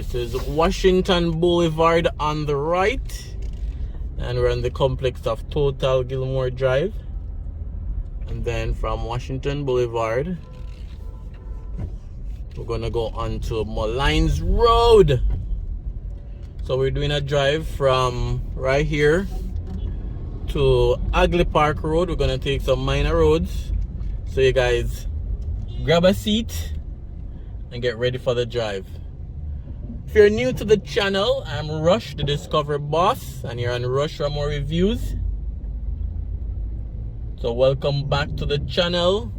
This is Washington Boulevard on the right, and we're in the complex of Total Gilmore Drive. And then from Washington Boulevard, we're gonna go on to MOLYNES Road. So we're doing a drive from right here to HAGLEY Park Road. We're gonna take some minor roads. So you guys grab a seat and get ready for the drive. If you're new to the channel, I'm Rush, the Discover Boss, and you're on Rush Raymore Reviews. So welcome back to the channel.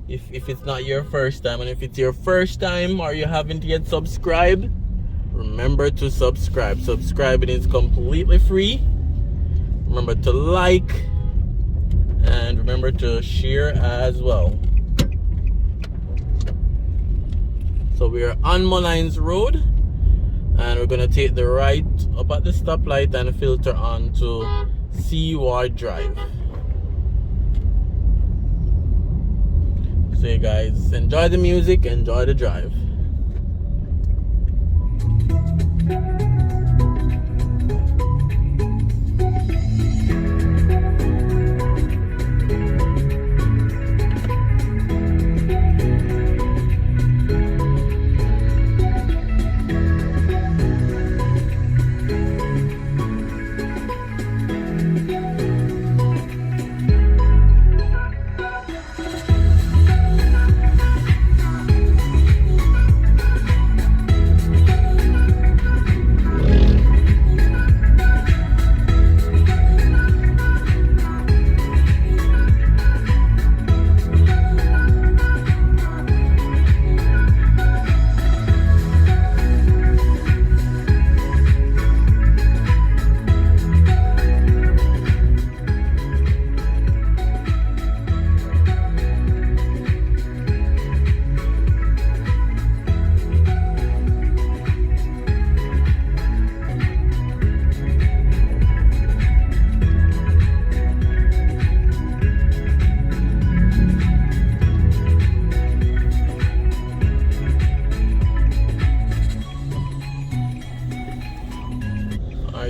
If it's not your first time, and if it's your first time or you haven't yet subscribed, remember to subscribe. Subscribing is completely free. Remember to like and remember to share as well. So we are on MOLYNES Road, and we're gonna take the right up at the stoplight and filter onto Cur Drive. So you guys enjoy the music, enjoy the drive.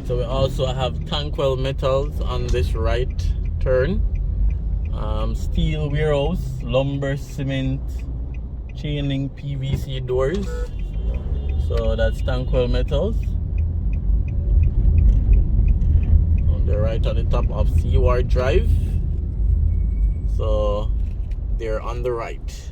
So we also have Tankwell Metals on this right turn. Steel warehouse, lumber, cement, chain link, PVC doors. So that's Tankwell Metals. On the right at the top of Cur Drive. So they're on the right.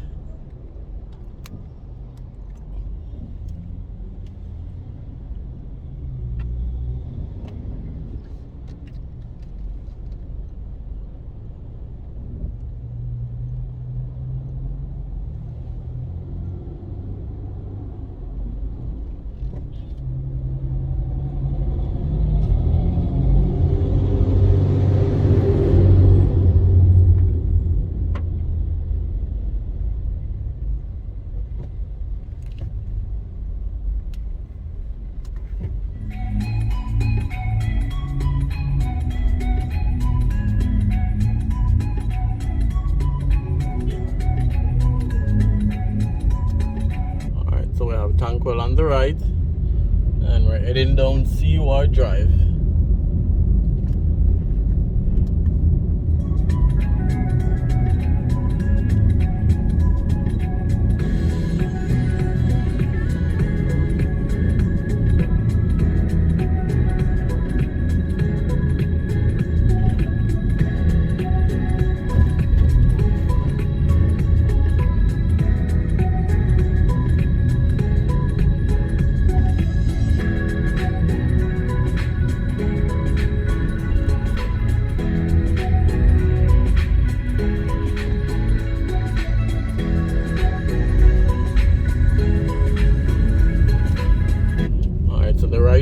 Tankwell on the right, and we're heading down Cur Drive.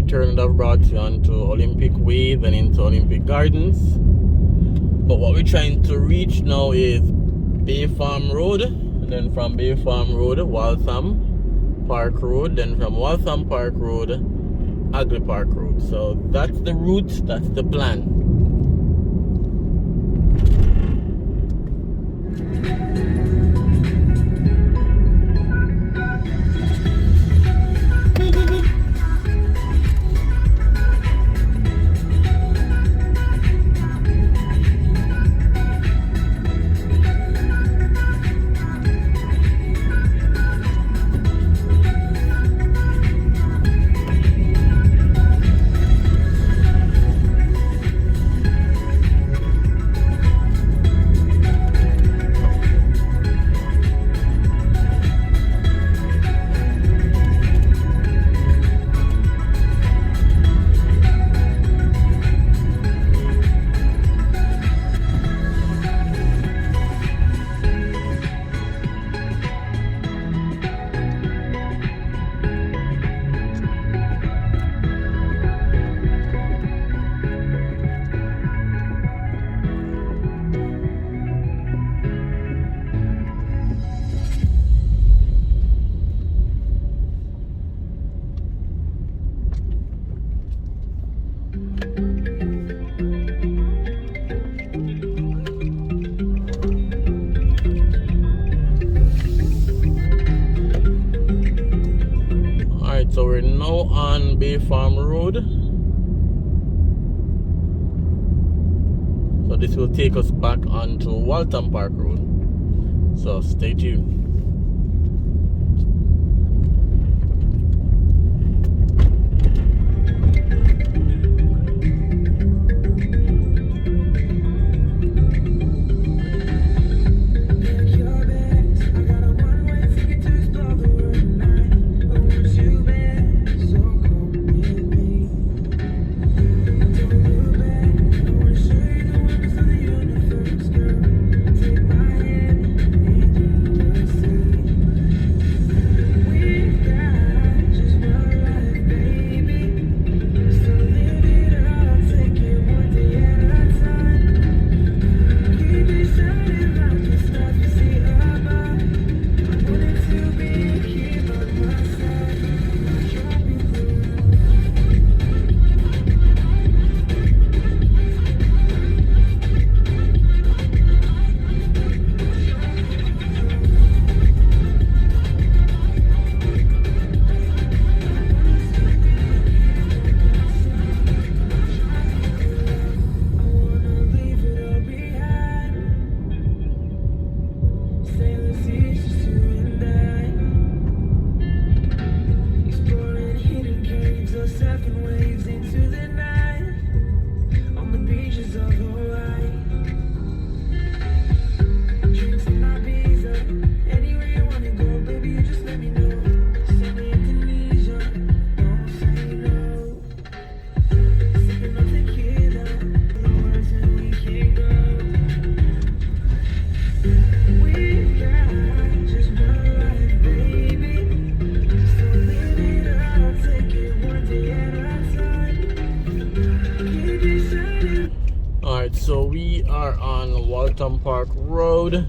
Turn that brought you onto Olympic Way, then into Olympic Gardens. But what we're trying to reach now is Bay Farm Road, and then from Bay Farm Road, Waltham Park Road, then from Waltham Park Road, HAGLEY Park Road. So that's the route, that's the plan. So we're now on Bay Farm Road. So this will take us back onto Waltham Park Road. So stay tuned. Alright, so we are on Waltham Park Road.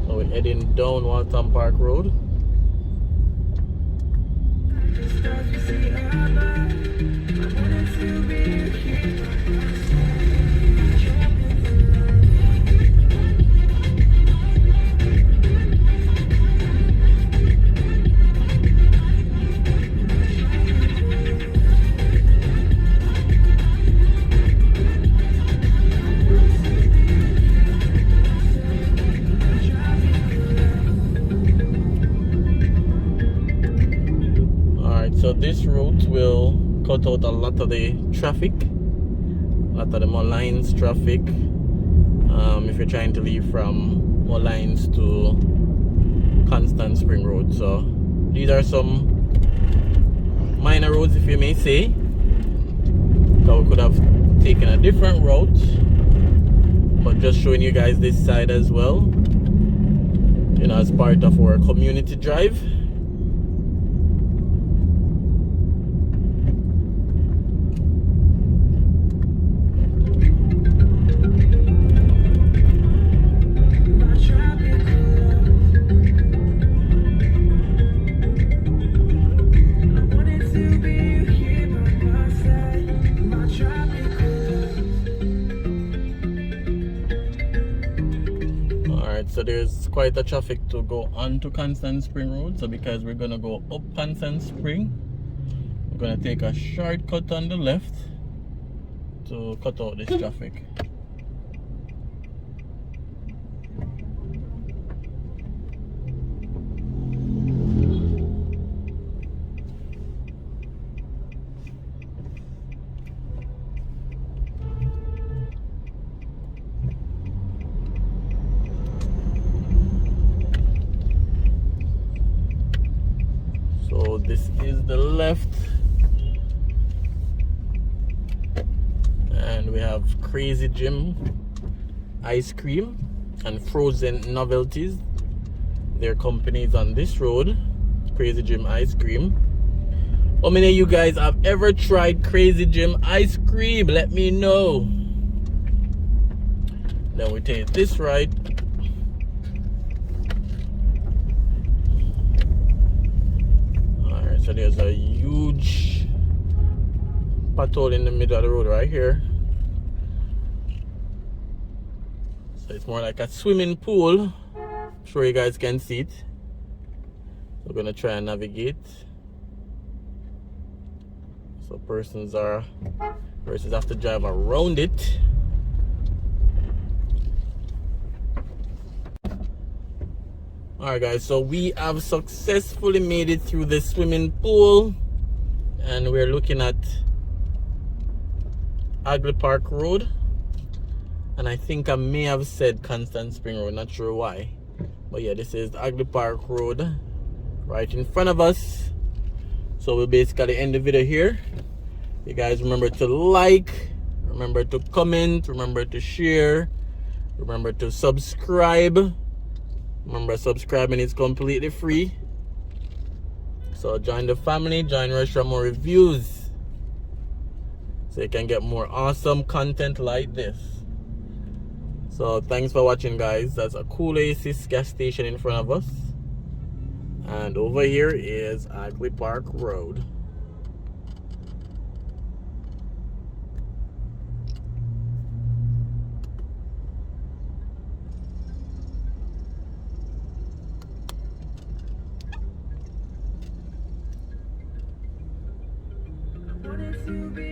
So we're heading down Waltham Park Road. So this route will cut out a lot of the traffic, a lot of the MOLYNES traffic, if you're trying to leave from MOLYNES to Kingston Spring Road. So these are some minor roads, if you may say. So we could have taken a different route, but just showing you guys this side as well, you know, as part of our community drive. So there's quite a traffic to go on to Kingston Spring Road. So because we're gonna go up Kingston Spring, we're gonna take a shortcut on the left to cut out this traffic. So this is the left, and we have Crazy Jim ice cream and frozen novelties. Their companies on this road. Crazy Jim ice cream. How many of you guys have ever tried Crazy Jim ice cream? Let me know. Then we take this right. So there's a huge pothole in the middle of the road right here. So it's more like a swimming pool. I'm sure you guys can see it. We're gonna try and navigate. So persons have to drive around it. Alright guys, so we have successfully made it through the swimming pool, and we're looking at HAGLEY Park Road, and I think I may have said Constant Spring Road, not sure why, but yeah, this is HAGLEY Park Road right in front of us. So we'll basically end the video here. You guys remember to like, remember to comment, remember to share, remember to subscribe. Remember, subscribing is completely free. So join the family, join Raymore Reviews, so you can get more awesome content like this. So thanks for watching guys. That's a cool Oasis gas station in front of us. And over here is HAGLEY Park Road. Wanted to be